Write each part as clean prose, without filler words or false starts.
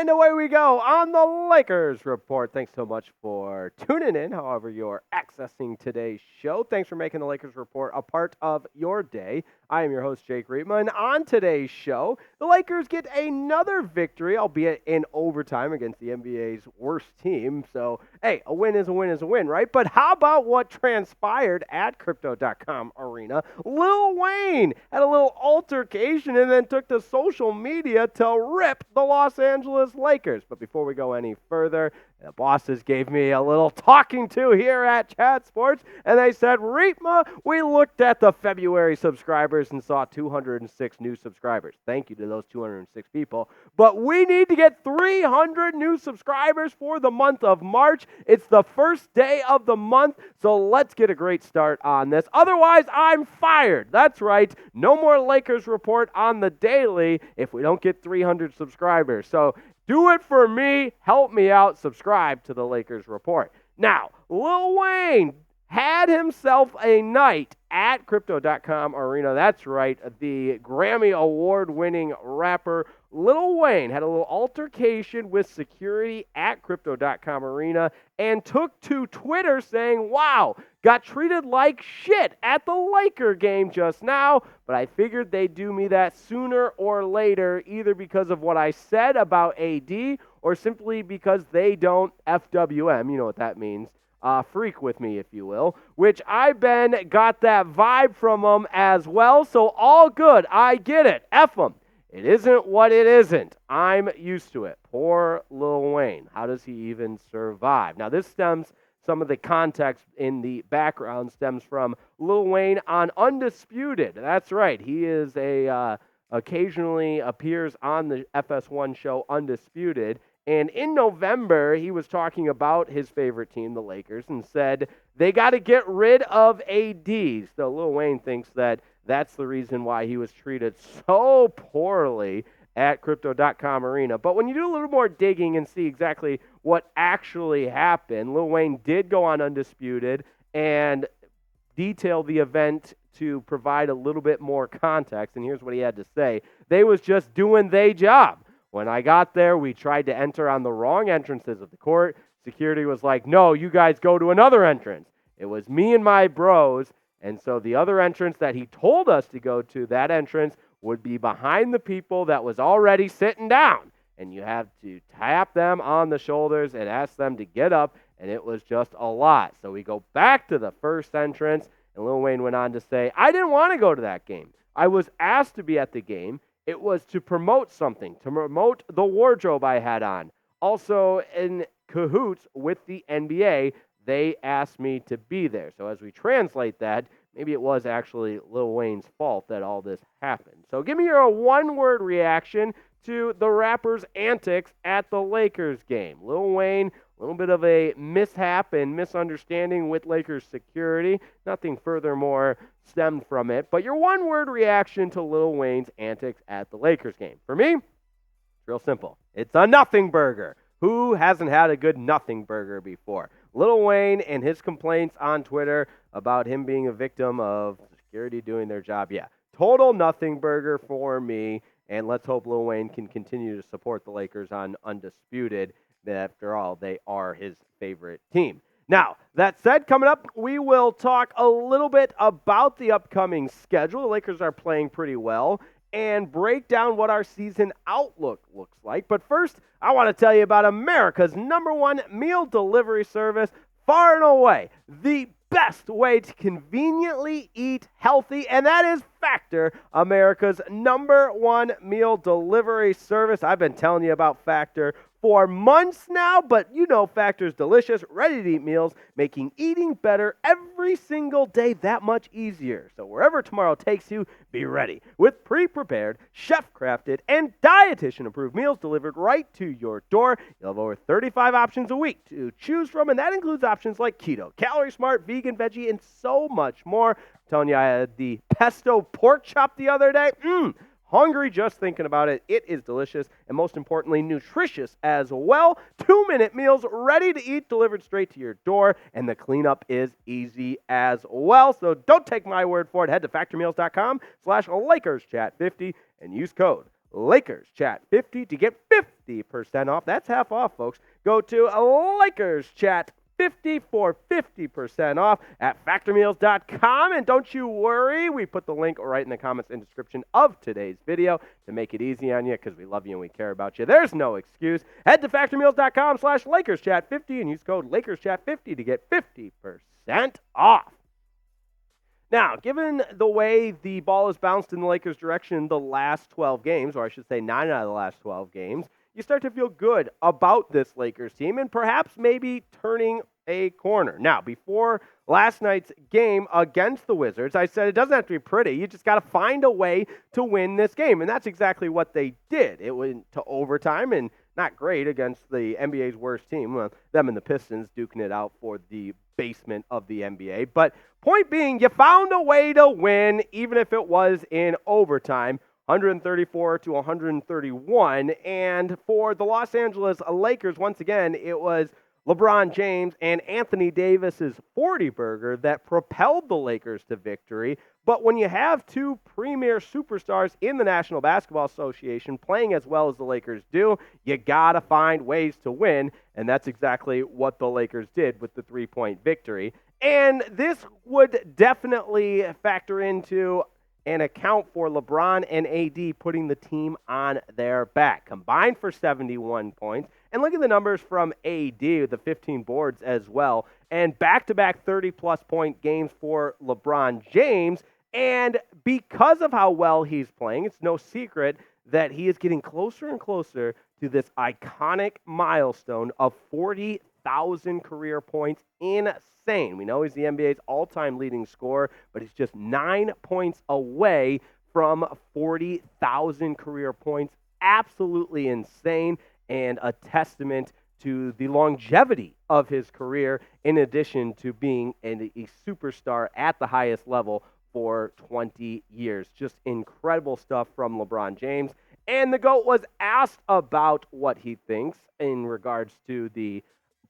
And away we go on the Lakers Report. Thanks so much for tuning in, however you're accessing today's show. Thanks for making the Lakers Report a part of your day. I am your host, Jake Rietman. On today's show, the Lakers get another victory, albeit in overtime against the NBA's worst team. So, hey, a win is a win is a win, right? But how about what transpired at Crypto.com Arena? Lil Wayne had a little altercation and then took to social media to rip the Los Angeles Lakers. But before we go any further, the bosses gave me a little talking to here at Chat Sports, and they said, Rietma, we looked at the February subscribers and saw 206 new subscribers. Thank you to those 206 people. But we need to get 300 new subscribers for the month of March. It's the first day of the month, so let's get a great start on this. Otherwise, I'm fired. That's right. No more Lakers Report on the daily if we don't get 300 subscribers. So do it for me. Help me out. Subscribe to the Lakers Report. Now, Lil Wayne had himself a night at Crypto.com Arena. That's right. The Grammy Award-winning rapper Lil Wayne had a little altercation with security at Crypto.com Arena and took to Twitter saying, wow, got treated like shit at the Laker game just now, but I figured they'd do me that sooner or later, either because of what I said about AD or simply because they don't FWM, you know what that means, freak with me, if you will, which I, Ben, got that vibe from them as well, so all good. I get it. F them. It isn't what it isn't. I'm used to it. Poor Lil Wayne. How does he even survive? Now, this stems, some of the context in the background stems from Lil Wayne on Undisputed. That's right. He is occasionally appears on the FS1 show Undisputed. And in November, he was talking about his favorite team, the Lakers, and said they got to get rid of AD. So Lil Wayne thinks that that's the reason why he was treated so poorly at Crypto.com Arena. But when you do a little more digging and see exactly what actually happened, Lil Wayne did go on Undisputed and detail the event to provide a little bit more context. And here's what he had to say. They was just doing their job. When I got there, we tried to enter on the wrong entrances of the court. Security was like, no, you guys go to another entrance. It was me and my bros. And so the other entrance that he told us to go to, that entrance would be behind the people that was already sitting down. And you have to tap them on the shoulders and ask them to get up. And it was just a lot. So we go back to the first entrance. And Lil Wayne went on to say, I didn't want to go to that game. I was asked to be at the game. It was to promote something, to promote the wardrobe I had on. Also, in cahoots with the NBA, they asked me to be there. So as we translate that, maybe it was actually Lil Wayne's fault that all this happened. So give me your one-word reaction to the rapper's antics at the Lakers game. Lil Wayne, a little bit of a mishap and misunderstanding with Lakers security. Nothing furthermore stemmed from it. But your one-word reaction to Lil Wayne's antics at the Lakers game. For me, it's real simple. It's a nothing burger. Who hasn't had a good nothing burger before? Lil Wayne and his complaints on Twitter about him being a victim of security doing their job. Yeah, total nothing burger for me. And let's hope Lil Wayne can continue to support the Lakers on Undisputed. After all, they are his favorite team. Now, that said, coming up, we will talk a little bit about the upcoming schedule. The Lakers are playing pretty well and break down what our season outlook looks like. But first, I want to tell you about America's #1 meal delivery service, far and away the best way to conveniently eat healthy, and that is Factor, America's #1 meal delivery service. I've been telling you about Factor for months now, but you know Factor's delicious, ready-to-eat meals, making eating better every single day that much easier. So wherever tomorrow takes you, be ready with pre-prepared, chef-crafted, and dietitian-approved meals delivered right to your door. You'll have over 35 options a week to choose from, and that includes options like keto, calorie smart, vegan, veggie, and so much more. I'm telling you, I had the pesto pork chop the other day. Hungry just thinking about it. It is delicious and most importantly, nutritious as well. 2-minute meals ready to eat, delivered straight to your door, and the cleanup is easy as well. So don't take my word for it. Head to factormeals.com/LakersChat50 and use code Lakers Chat 50 to get 50% off. That's half off, folks. Go to Lakers Chat 50 for 50% off at factormeals.com. And don't you worry, we put the link right in the comments and description of today's video to make it easy on you because we love you and we care about you. There's no excuse. Head to factormeals.com/LakersChat50 and use code LakersChat50 to get 50% off. Now, given the way the ball has bounced in the Lakers' direction the last 12 games, or I should say 9 out of the last 12 games, you start to feel good about this Lakers team and perhaps maybe turning a corner. Now, before last night's game against the Wizards, I said it doesn't have to be pretty. You just got to find a way to win this game, and that's exactly what they did. It went to overtime, and not great against the NBA's worst team, them and the Pistons duking it out for the basement of the NBA. But point being, you found a way to win, even if it was in overtime. 134 to 131, and for the Los Angeles Lakers, once again, it was LeBron James and Anthony Davis's 40-burger that propelled the Lakers to victory. But when you have two premier superstars in the National Basketball Association playing as well as the Lakers do, you gotta find ways to win, and that's exactly what the Lakers did with the 3-point victory. And this would definitely factor into and account for LeBron and AD putting the team on their back. Combined for 71 points. And look at the numbers from AD, the 15 boards as well. And back-to-back 30-plus point games for LeBron James. And because of how well he's playing, it's no secret that he is getting closer and closer to this iconic milestone of 40,000 career points. Insane. We know he's the NBA's all-time leading scorer, but he's just 9 points away from 40,000 career points. Absolutely insane and a testament to the longevity of his career, in addition to being a superstar at the highest level for 20 years. Just incredible stuff from LeBron James. And the GOAT was asked about what he thinks in regards to the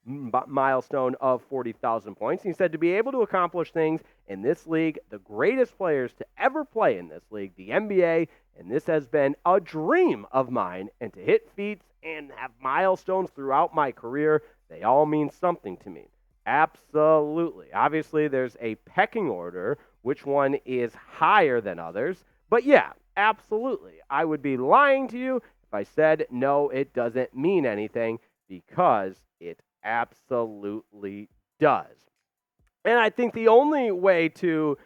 milestone of 40,000 points. He said to be able to accomplish things in this league, the greatest players to ever play in this league, the NBA, and this has been a dream of mine, and to hit feats and have milestones throughout my career, they all mean something to me. Absolutely. Obviously, there's a pecking order, which one is higher than others, but yeah, absolutely. I would be lying to you if I said, no, it doesn't mean anything, because it absolutely does. And I think the only way to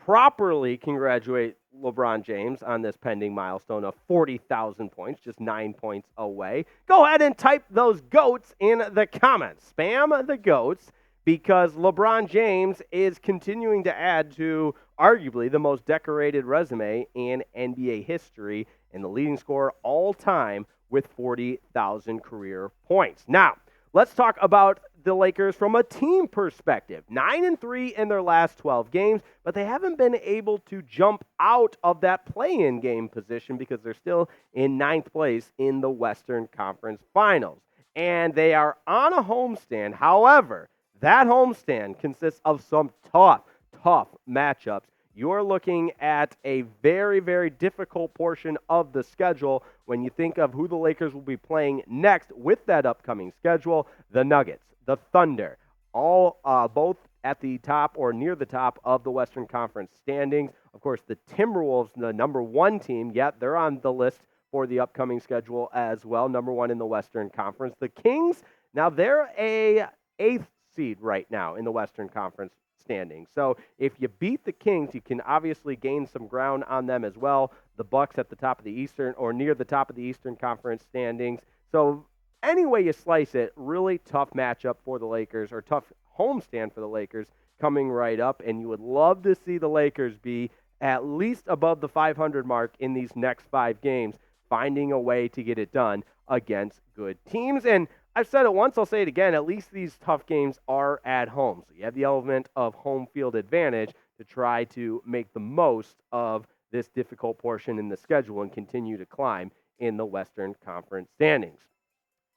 properly congratulate LeBron James on this pending milestone of 40,000 points, just 9 points away, go ahead and type those GOATs in the comments. Spam the GOATs, because LeBron James is continuing to add to arguably the most decorated resume in NBA history and the leading scorer all time with 40,000 career points. Now, let's talk about the Lakers from a team perspective. 9-3 in their last 12 games, but they haven't been able to jump out of that play-in game position because they're still in 9th place in the Western Conference Finals. And they are on a homestand. However, that homestand consists of some tough matchups. You're looking at a very, very difficult portion of the schedule when you think of who the Lakers will be playing next with that upcoming schedule. The Nuggets, the Thunder, all both at the top or near the top of the Western Conference standings. Of course, the Timberwolves, the number 1 team, they're on the list for the upcoming schedule as well, number 1 in the Western Conference. The Kings, now they're a 8th seed right now in the Western Conference standings. So if you beat the Kings, you can obviously gain some ground on them as well. The Bucks at the top of the Eastern or near the top of the Eastern Conference standings. So any way you slice it, really tough matchup for the Lakers, or tough homestand for the Lakers coming right up. And you would love to see the Lakers be at least above the 500 mark in these next 5 games, finding a way to get it done against good teams. And I've said it once, I'll say it again, at least these tough games are at home. So you have the element of home field advantage to try to make the most of this difficult portion in the schedule and continue to climb in the Western Conference standings.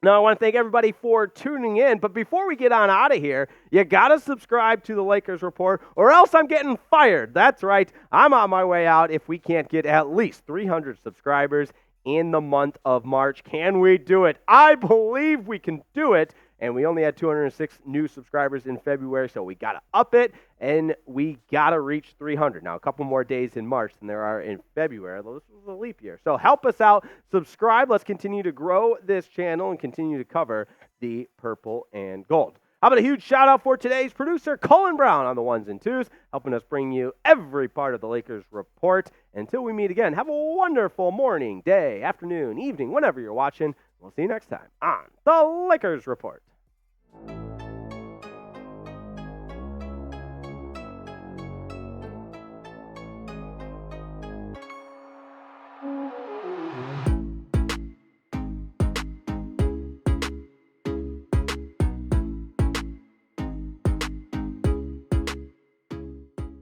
Now, I want to thank everybody for tuning in, but before we get on out of here, you got to subscribe to the Lakers Report, or else I'm getting fired. That's right, I'm on my way out if we can't get at least 300 subscribers in the month of March. Can we do it? I believe we can do it. And we only had 206 new subscribers in February, so we got to up it, and we got to reach 300. Now, a couple more days in March than there are in February, although this was a leap year. So help us out. Subscribe. Let's continue to grow this channel and continue to cover the purple and gold. How about a huge shout out for today's producer, Colin Brown, on the ones and twos, helping us bring you every part of the Lakers report. Until we meet again, have a wonderful morning, day, afternoon, evening, whenever you're watching. We'll see you next time on the Lakers Report.